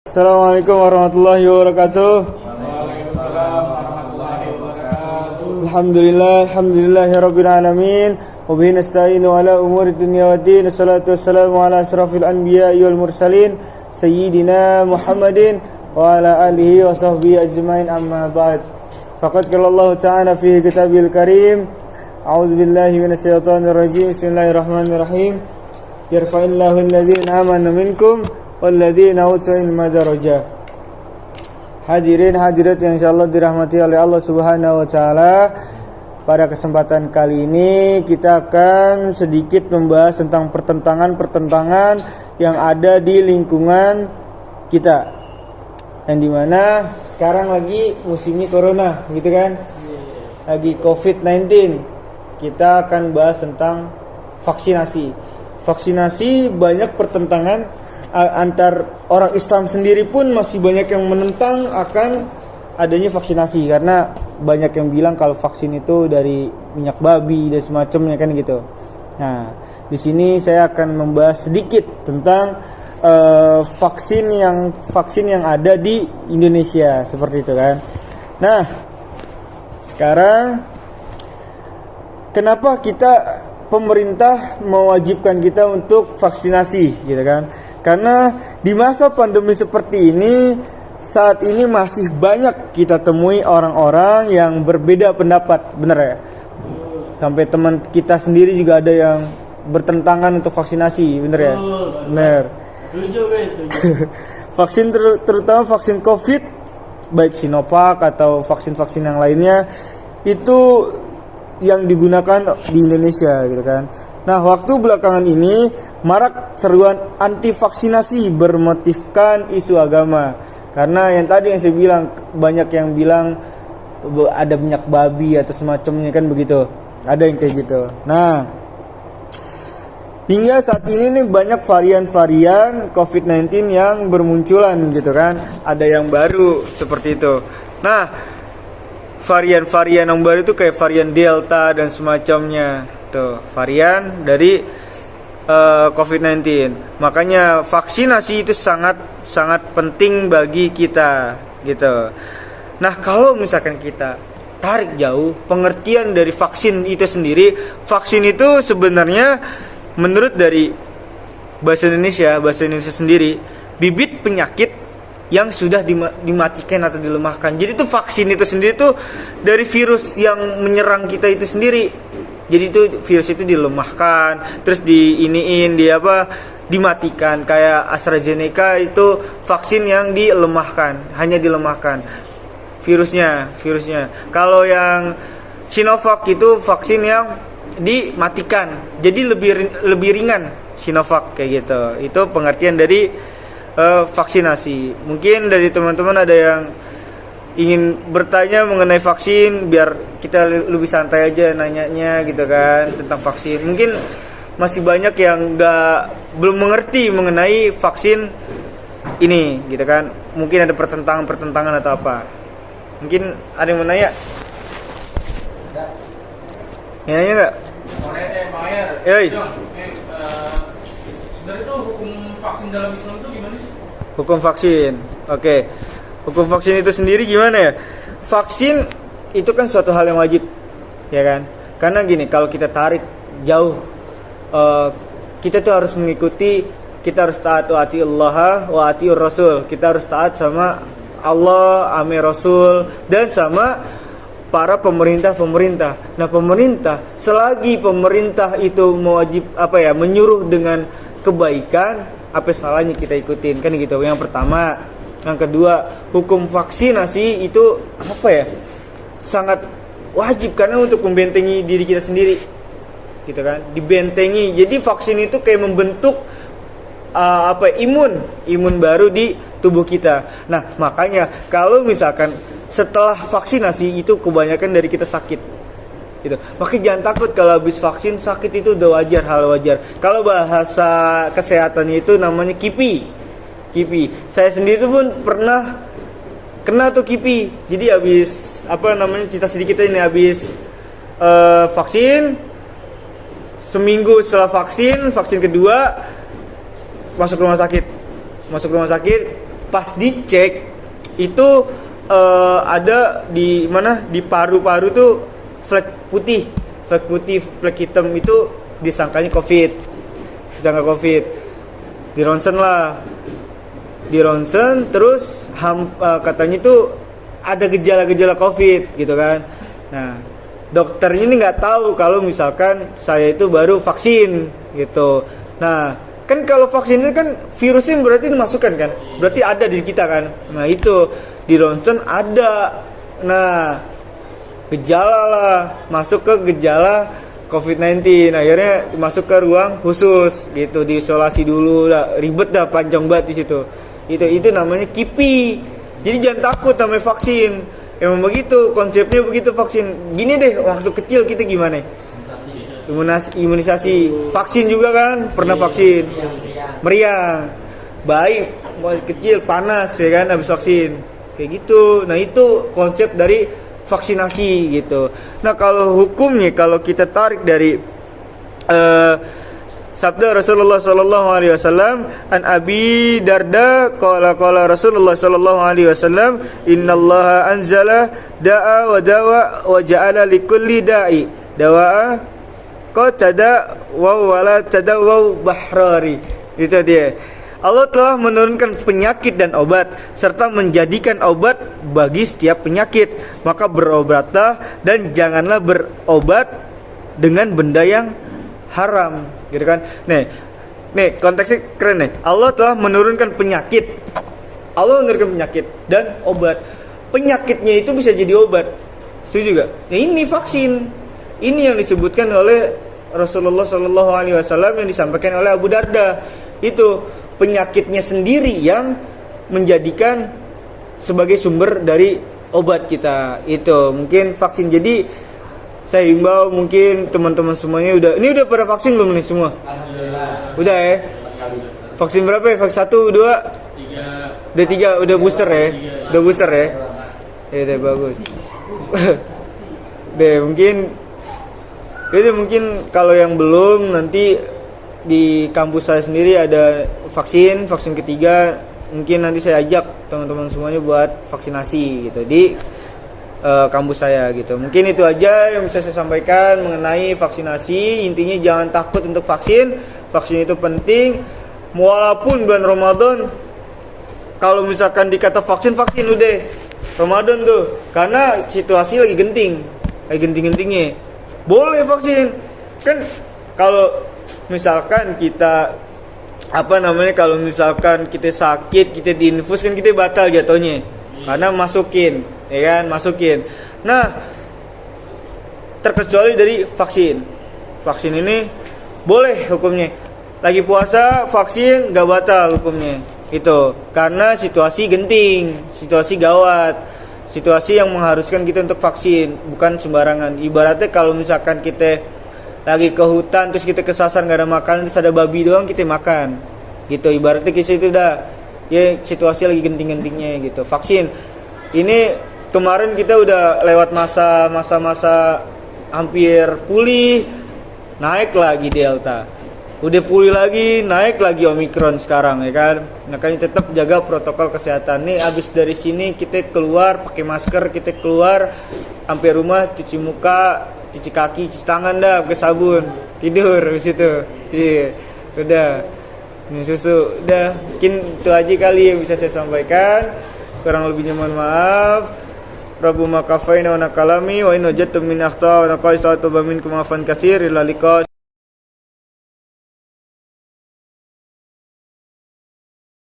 Assalamualaikum warahmatullahi wabarakatuh. Waalaikumsalam warahmatullahi wabarakatuh. Alhamdulillahirabbil alamin. Wa bihi nasta'inu ala umuri dunya waddin. Wassalatu wassalamu ala asrafil anbiya'i wal mursalin sayyidina Muhammadin wa ala alihi wa sahbihi ajmain, amma ba'd. Faqad qala Allah ta'ala fi kitabil karim. A'udzu billahi minasyaitonir rajim. Bismillahirrahmanirrahim. Yarfa'illahu alladhina amanu minkum walladzina utul ilma darajat. Hadirin hadirat yang insyaallah dirahmati oleh Allah Subhanahu wa taala. Pada kesempatan kali ini kita akan sedikit membahas tentang pertentangan-pertentangan yang ada di lingkungan kita. Yang dimana sekarang lagi musimnya corona, gitu kan? Lagi COVID-19. Kita akan bahas tentang vaksinasi. Vaksinasi banyak pertentangan antar orang Islam sendiri pun masih banyak yang menentang akan adanya vaksinasi, karena banyak yang bilang kalau vaksin itu dari minyak babi dan semacamnya kan gitu. Nah, di sini saya akan membahas sedikit tentang vaksin yang ada di Indonesia seperti itu kan. Nah, sekarang kenapa pemerintah mewajibkan kita untuk vaksinasi gitu kan? Karena di masa pandemi seperti ini, saat ini masih banyak kita temui orang-orang yang berbeda pendapat, bener ya? Sampai teman kita sendiri juga ada yang bertentangan untuk vaksinasi, bener ya? Bener. Vaksin terutama vaksin COVID, baik Sinovac atau vaksin-vaksin yang lainnya, itu yang digunakan di Indonesia gitu kan. Nah, waktu belakangan ini marak seruan anti vaksinasi bermotifkan isu agama. Karena yang tadi yang saya bilang, banyak yang bilang ada minyak babi atau semacamnya kan begitu. Ada yang kayak gitu. Nah, hingga saat ini nih banyak varian-varian COVID-19 yang bermunculan gitu kan. Ada yang baru seperti itu. Nah, varian-varian yang baru itu kayak varian Delta dan semacamnya. Tuh, varian dari COVID-19. Makanya vaksinasi itu sangat penting bagi kita gitu. Nah, kalau misalkan kita tarik jauh pengertian dari vaksin itu sendiri, vaksin itu sebenarnya menurut dari bahasa Indonesia sendiri, bibit penyakit yang sudah dimatikan atau dilemahkan. Jadi itu vaksin itu sendiri tuh dari virus yang menyerang kita itu sendiri. Jadi itu virus itu dilemahkan, terus dimatikan. Kayak AstraZeneca itu vaksin yang dilemahkan, hanya dilemahkan virusnya. Kalau yang Sinovac itu vaksin yang dimatikan, jadi lebih ringan Sinovac kayak gitu. Itu pengertian dari vaksinasi. Mungkin dari teman-teman ada yang ingin bertanya mengenai vaksin, biar kita lebih santai aja nanyanya gitu kan tentang vaksin. Mungkin masih banyak yang belum mengerti mengenai vaksin ini gitu kan. Mungkin ada pertentangan atau apa. Mungkin ada yang mau nanya? Ya, nanya nggak? Mau nanya, Bang Ayer. Yoi. Sebenarnya itu hukum vaksin dalam Islam itu gimana sih? Hukum vaksin. Oke. Hukum vaksin itu sendiri gimana ya? Vaksin itu kan suatu hal yang wajib, ya kan? Karena gini, kalau kita tarik jauh, kita tuh harus mengikuti, kita harus taat wa atiullah wa atiur rasul. Kita harus taat sama Allah, ame Rasul, dan sama para pemerintah. Nah, pemerintah, selagi pemerintah itu menyuruh dengan kebaikan, apa salahnya kita ikutin kan gitu. Yang pertama. Yang kedua, hukum vaksinasi itu sangat wajib, karena untuk membentengi diri kita sendiri gitu kan, dibentengi. Jadi vaksin itu kayak membentuk imun baru di tubuh kita. Nah, makanya kalau misalkan setelah vaksinasi itu kebanyakan dari kita sakit gitu. Makanya jangan takut kalau habis vaksin sakit, itu udah hal wajar. Kalau bahasa kesehatannya itu namanya KIPI. Saya sendiri pun pernah kena tuh KIPI. Jadi habis cerita sedikit ini, habis vaksin, seminggu setelah vaksin kedua masuk rumah sakit. pas dicek itu ada di mana, di paru-paru tuh flek putih, flek hitam, itu disangka COVID, di ronsen terus katanya itu ada gejala-gejala COVID gitu kan. Nah, dokternya ini nggak tahu kalau misalkan saya itu baru vaksin gitu. Nah, kan kalau vaksin itu kan virusnya berarti dimasukkan kan, berarti ada di kita kan. Nah, itu di ronsen ada. Nah, gejala lah, masuk ke gejala COVID-19, akhirnya masuk ke ruang khusus gitu, diisolasi dulu, ribet dah, panjang banget di situ. Itu namanya KIPI. Jadi jangan takut namanya vaksin. Emang begitu konsepnya, begitu vaksin. Gini deh, waktu kecil kita gimana? Imunisasi. Vaksin juga kan, pernah vaksin. Meriang. Baik, masih kecil panas ya kan habis vaksin. Kayak gitu. Nah, itu konsep dari vaksinasi gitu. Nah, kalau hukumnya, kalau kita tarik dari sabda Rasulullah sallallahu alaihi wasallam, an Abi Darda qala Rasulullah sallallahu alaihi wasallam, innallaha anzala da'a wa dawa wa ja'ala likulli da'i dawa'a qatada wa wala tadawu bahrari. Itu dia. Allah telah menurunkan penyakit dan obat serta menjadikan obat bagi setiap penyakit. Maka berobatlah dan janganlah berobat dengan benda yang haram, gitu kan. Nih konteksnya keren nih. Allah telah menurunkan penyakit. Allah menurunkan penyakit dan obat. Penyakitnya itu bisa jadi obat. Setuju gak? Nah, ini vaksin. Ini yang disebutkan oleh Rasulullah Sallallahu Alaihi Wasallam, yang disampaikan oleh Abu Darda. Itu penyakitnya sendiri yang menjadikan sebagai sumber dari obat kita. Itu mungkin vaksin. Jadi saya himbau, mungkin teman-teman semuanya udah pada vaksin belum nih semua? Alhamdulillah. Udah ya? Vaksin berapa ya? Vaksin 1, 2? Udah 3, udah booster ya? Udah booster ya? Ya udah bagus. mungkin kalau yang belum, nanti di kampus saya sendiri ada vaksin ketiga. Mungkin nanti saya ajak teman-teman semuanya buat vaksinasi gitu di kampus saya gitu. Mungkin itu aja yang bisa saya sampaikan mengenai vaksinasi. Intinya jangan takut untuk vaksin. Vaksin itu penting. Walaupun bulan Ramadan, kalau misalkan dikata vaksin udah Ramadan tuh, karena situasi lagi genting-gentingnya. Boleh vaksin. Kan kalau misalkan kita kalau misalkan kita sakit, kita diinfus, kan kita batal jatuhnya. Karena masukin. Nah, terkecuali dari vaksin. Vaksin ini boleh hukumnya. Lagi puasa vaksin gak batal hukumnya. Itu karena situasi genting, situasi gawat, situasi yang mengharuskan kita untuk vaksin, bukan sembarangan. Ibaratnya kalau misalkan kita lagi ke hutan terus kita kesasar gak ada makanan, terus ada babi doang kita makan. Gitu ibaratnya kisah itu udah ya situasi lagi genting-gentingnya gitu. Vaksin ini kemarin kita udah lewat masa hampir pulih, naik lagi Delta, udah pulih lagi, naik lagi Omikron sekarang ya kan. Makanya tetap jaga protokol kesehatan. Nih abis dari sini kita keluar pakai masker, kita keluar sampai rumah cuci muka, cuci kaki, cuci tangan dah pakai sabun, tidur habis itu. Iya, udah minum susu, udah. Mungkin itu aja kali yang bisa saya sampaikan. Kurang lebihnya mohon maaf. Rabbu makafaina wa nakalami wa in wajadtum min akhta wa naqaisatu bamin kumafan katsir ila liqa